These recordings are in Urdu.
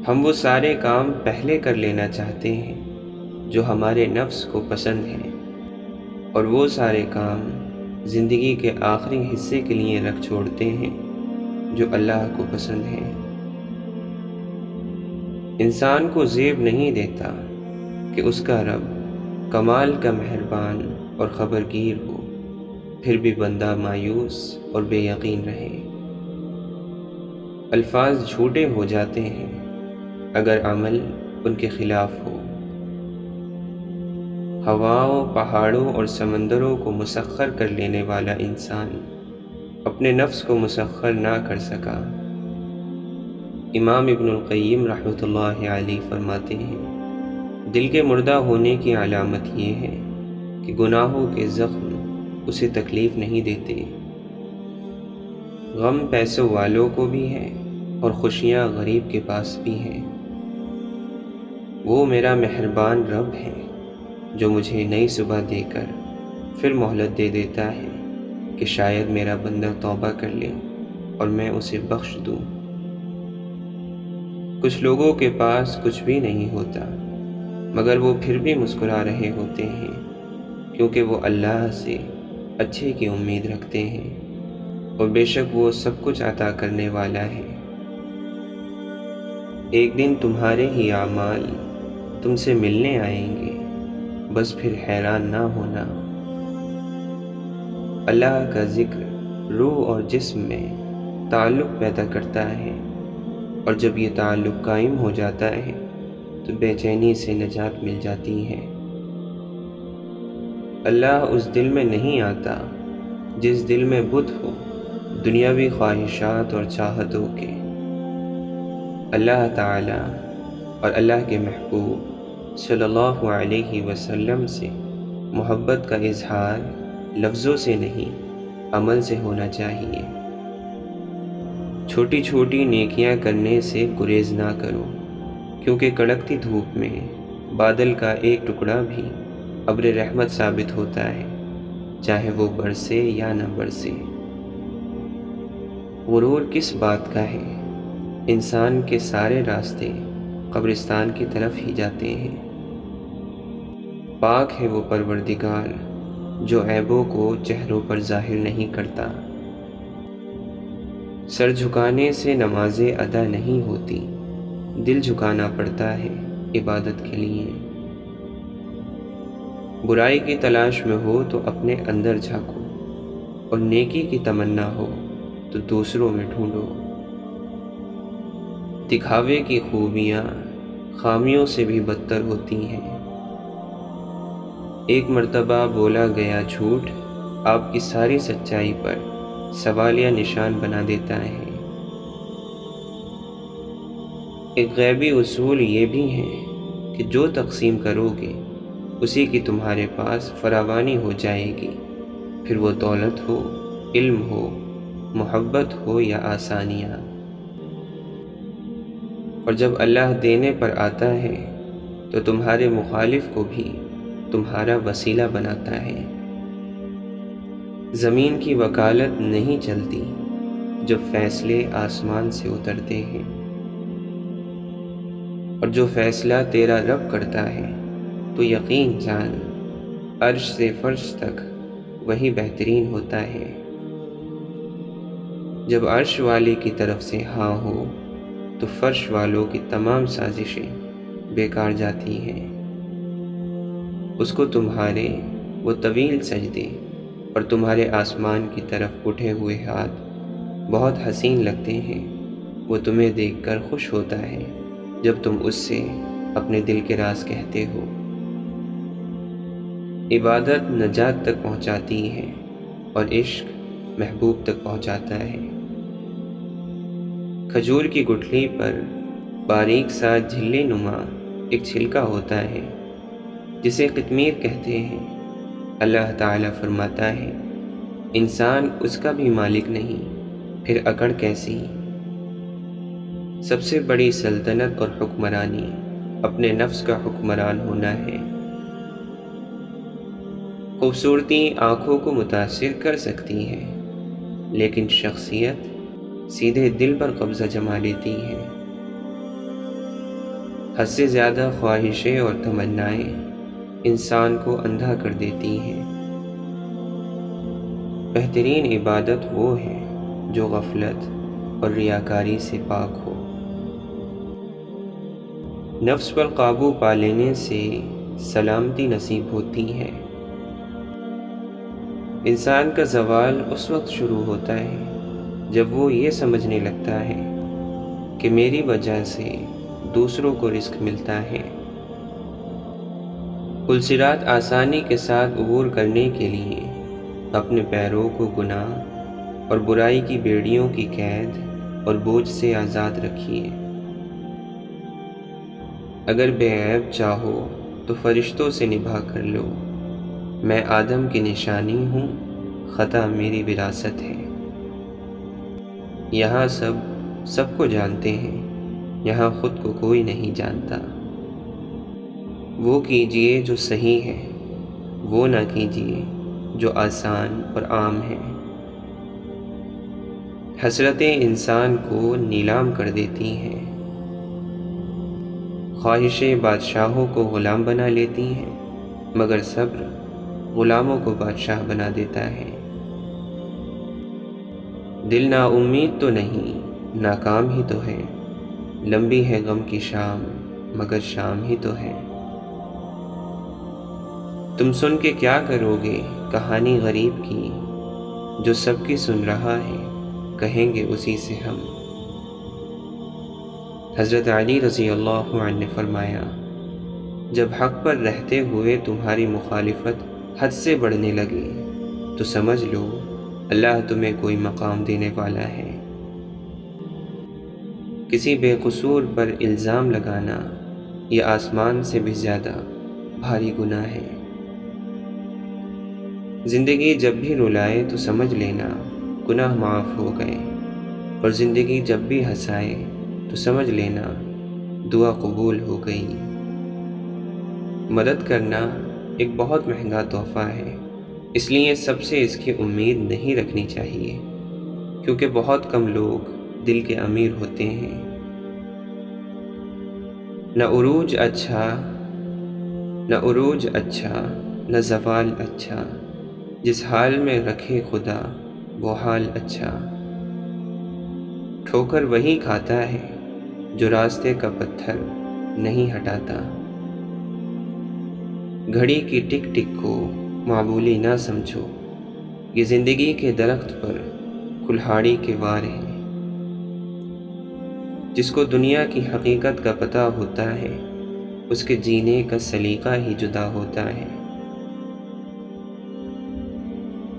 ہم وہ سارے کام پہلے کر لینا چاہتے ہیں جو ہمارے نفس کو پسند ہیں، اور وہ سارے کام زندگی کے آخری حصے کے لیے رکھ چھوڑتے ہیں جو اللہ کو پسند ہیں۔ انسان کو زیب نہیں دیتا کہ اس کا رب کمال کا مہربان اور خبرگیر ہو، پھر بھی بندہ مایوس اور بے یقین رہے۔ الفاظ جھوٹے ہو جاتے ہیں اگر عمل ان کے خلاف ہو۔ ہواؤں، پہاڑوں اور سمندروں کو مسخر کر لینے والا انسان اپنے نفس کو مسخر نہ کر سکا۔ امام ابن القیم رحمۃ اللہ علیہ فرماتے ہیں، دل کے مردہ ہونے کی علامت یہ ہے کہ گناہوں کے زخم اسے تکلیف نہیں دیتے۔ غم پیسوں والوں کو بھی ہے اور خوشیاں غریب کے پاس بھی ہیں۔ وہ میرا مہربان رب ہے جو مجھے نئی صبح دے کر پھر مہلت دے دیتا ہے کہ شاید میرا بندہ توبہ کر لے اور میں اسے بخش دوں۔ کچھ لوگوں کے پاس کچھ بھی نہیں ہوتا مگر وہ پھر بھی مسکرا رہے ہوتے ہیں کیونکہ وہ اللہ سے اچھے کی امید رکھتے ہیں، اور بے شک وہ سب کچھ عطا کرنے والا ہے۔ ایک دن تمہارے ہی اعمال تم سے ملنے آئیں گے، بس پھر حیران نہ ہونا۔ اللہ کا ذکر روح اور جسم میں تعلق پیدا کرتا ہے، اور جب یہ تعلق قائم ہو جاتا ہے تو بے چینی سے نجات مل جاتی ہے۔ اللہ اس دل میں نہیں آتا جس دل میں بت ہو دنیاوی خواہشات اور چاہتوں کے۔ اللہ تعالی اور اللہ کے محبوب صلی اللہ علیہ وسلم سے محبت کا اظہار لفظوں سے نہیں، عمل سے ہونا چاہیے۔ چھوٹی چھوٹی نیکیاں کرنے سے گریز نہ کرو، کیونکہ کڑکتی دھوپ میں بادل کا ایک ٹکڑا بھی ابر رحمت ثابت ہوتا ہے، چاہے وہ برسے یا نہ برسے۔ غرور کس بات کا ہے؟ انسان کے سارے راستے قبرستان کی طرف ہی جاتے ہیں۔ پاک ہے وہ پروردگار جو عیبوں کو چہروں پر ظاہر نہیں کرتا۔ سر جھکانے سے نمازیں ادا نہیں ہوتی، دل جھکانا پڑتا ہے عبادت کے لیے۔ برائی کی تلاش میں ہو تو اپنے اندر جھانکو، اور نیکی کی تمنا ہو تو دوسروں میں ڈھونڈو۔ دکھاوے کی خوبیاں خامیوں سے بھی بدتر ہوتی ہیں۔ ایک مرتبہ بولا گیا جھوٹ آپ کی ساری سچائی پر سوالیہ نشان بنا دیتا ہے۔ ایک غیبی اصول یہ بھی ہے کہ جو تقسیم کرو گے اسی کی تمہارے پاس فراوانی ہو جائے گی، پھر وہ دولت ہو، علم ہو، محبت ہو یا آسانیاں۔ اور جب اللہ دینے پر آتا ہے تو تمہارے مخالف کو بھی تمہارا وسیلہ بناتا ہے۔ زمین کی وکالت نہیں چلتی جب فیصلے آسمان سے اترتے ہیں، اور جو فیصلہ تیرا رب کرتا ہے تو یقین جان عرش سے فرش تک وہی بہترین ہوتا ہے۔ جب عرش والے کی طرف سے ہاں ہو تو فرش والوں کی تمام سازشیں بیکار جاتی ہیں۔ اس کو تمہارے وہ طویل سجدے اور تمہارے آسمان کی طرف اٹھے ہوئے ہاتھ بہت حسین لگتے ہیں۔ وہ تمہیں دیکھ کر خوش ہوتا ہے جب تم اس سے اپنے دل کے راز کہتے ہو۔ عبادت نجات تک پہنچاتی ہے اور عشق محبوب تک پہنچاتا ہے۔ کھجور کی گٹھلی پر باریک سا جھلی نما ایک چھلکا ہوتا ہے جسے قطمیر کہتے ہیں۔ اللہ تعالیٰ فرماتا ہے، انسان اس کا بھی مالک نہیں، پھر اکڑ کیسی؟ سب سے بڑی سلطنت اور حکمرانی اپنے نفس کا حکمران ہونا ہے۔ خوبصورتی آنکھوں کو متاثر کر سکتی ہے، لیکن شخصیت سیدھے دل پر قبضہ جما لیتی ہے۔ حد سے زیادہ خواہشیں اور تمنائیں انسان کو اندھا کر دیتی ہیں۔ بہترین عبادت وہ ہے جو غفلت اور ریاکاری سے پاک ہو۔ نفس پر قابو پا لینے سے سلامتی نصیب ہوتی ہے۔ انسان کا زوال اس وقت شروع ہوتا ہے جب وہ یہ سمجھنے لگتا ہے کہ میری وجہ سے دوسروں کو رزق ملتا ہے۔ پلصراط آسانی کے ساتھ عبور کرنے کے لیے اپنے پیروں کو گناہ اور برائی کی بیڑیوں کی قید اور بوجھ سے آزاد رکھیے۔ اگر بے عیب چاہو تو فرشتوں سے نبھا کر لو، میں آدم کی نشانی ہوں، خطا میری وراثت ہے۔ یہاں سب کو جانتے ہیں، یہاں خود کو کوئی نہیں جانتا۔ وہ کیجئے جو صحیح ہے، وہ نہ کیجئے جو آسان اور عام ہے۔ حسرتیں انسان کو نیلام کر دیتی ہیں، خواہشیں بادشاہوں کو غلام بنا لیتی ہیں، مگر صبر غلاموں کو بادشاہ بنا دیتا ہے۔ دل نا امید تو نہیں، ناکام ہی تو ہے، لمبی ہے غم کی شام مگر شام ہی تو ہے۔ تم سن کے کیا کرو گے کہانی غریب کی، جو سب کی سن رہا ہے کہیں گے اسی سے ہم۔ حضرت علی رضی اللہ عنہ نے فرمایا، جب حق پر رہتے ہوئے تمہاری مخالفت حد سے بڑھنے لگے تو سمجھ لو اللہ تمہیں کوئی مقام دینے والا ہے۔ کسی بے قصور پر الزام لگانا یہ آسمان سے بھی زیادہ بھاری گناہ ہے۔ زندگی جب بھی رلائے تو سمجھ لینا گناہ معاف ہو گئے، اور زندگی جب بھی ہنسائے تو سمجھ لینا دعا قبول ہو گئی۔ مدد کرنا ایک بہت مہنگا تحفہ ہے، اس لیے سب سے اس کی امید نہیں رکھنی چاہیے، کیونکہ بہت کم لوگ دل کے امیر ہوتے ہیں۔ نہ عروج اچھا نہ زوال اچھا، جس حال میں رکھے خدا وہ حال اچھا۔ ٹھوکر وہی کھاتا ہے جو راستے کا پتھر نہیں ہٹاتا۔ گھڑی کی ٹک ٹک کو معمولی نہ سمجھو، یہ زندگی کے درخت پر کلہاڑی کے وار ہیں۔ جس کو دنیا کی حقیقت کا پتہ ہوتا ہے اس کے جینے کا سلیقہ ہی جدا ہوتا ہے۔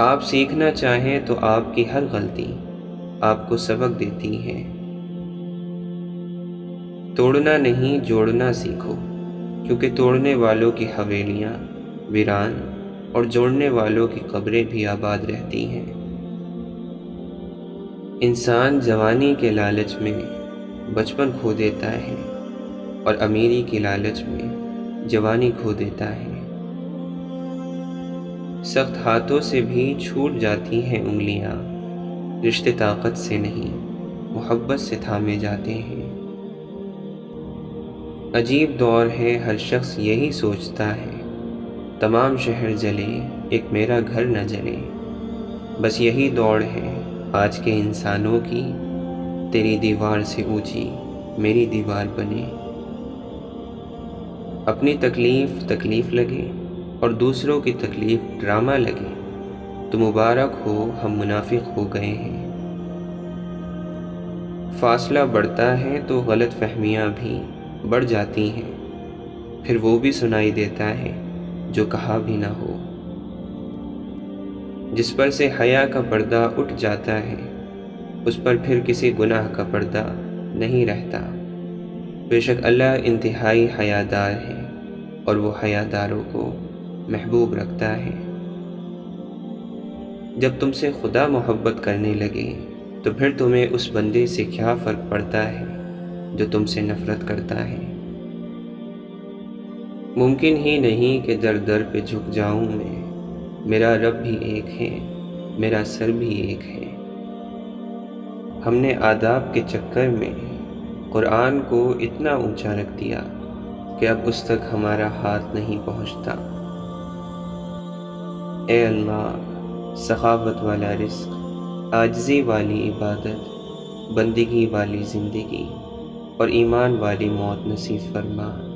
آپ سیکھنا چاہیں تو آپ کی ہر غلطی آپ کو سبق دیتی ہے۔ توڑنا نہیں جوڑنا سیکھو، کیونکہ توڑنے والوں کی حویلیاں ویران اور جوڑنے والوں کی قبریں بھی آباد رہتی ہیں۔ انسان جوانی کے لالچ میں بچپن کھو دیتا ہے اور امیری کی لالچ میں جوانی کھو دیتا ہے۔ سخت ہاتھوں سے بھی چھوٹ جاتی ہیں انگلیاں، رشتے طاقت سے نہیں محبت سے تھامے جاتے ہیں۔ عجیب دور ہے، ہر شخص یہی سوچتا ہے، تمام شہر جلے ایک میرا گھر نہ جلے۔ بس یہی دوڑ ہے آج کے انسانوں کی، تیری دیوار سے اونچی میری دیوار بنے۔ اپنی تکلیف لگے اور دوسروں کی تکلیف ڈرامہ لگے تو مبارک ہو، ہم منافق ہو گئے ہیں۔ فاصلہ بڑھتا ہے تو غلط فہمیاں بھی بڑھ جاتی ہیں، پھر وہ بھی سنائی دیتا ہے جو کہا بھی نہ ہو۔ جس پر سے حیا کا پردہ اٹھ جاتا ہے اس پر پھر کسی گناہ کا پردہ نہیں رہتا۔ بے شک اللہ انتہائی حیادار ہے اور وہ حیاداروں کو محبوب رکھتا ہے۔ جب تم سے خدا محبت کرنے لگے تو پھر تمہیں اس بندے سے کیا فرق پڑتا ہے جو تم سے نفرت کرتا ہے۔ ممکن ہی نہیں کہ در در پہ جھک جاؤں میں، میرا رب بھی ایک ہے، میرا سر بھی ایک ہے۔ ہم نے آداب کے چکر میں قرآن کو اتنا اونچا رکھ دیا کہ اب اس تک ہمارا ہاتھ نہیں پہنچتا۔ اے اللہ، سخاوت والا رزق، عاجزی والی عبادت، بندگی والی زندگی اور ایمان والی موت نصیب فرما۔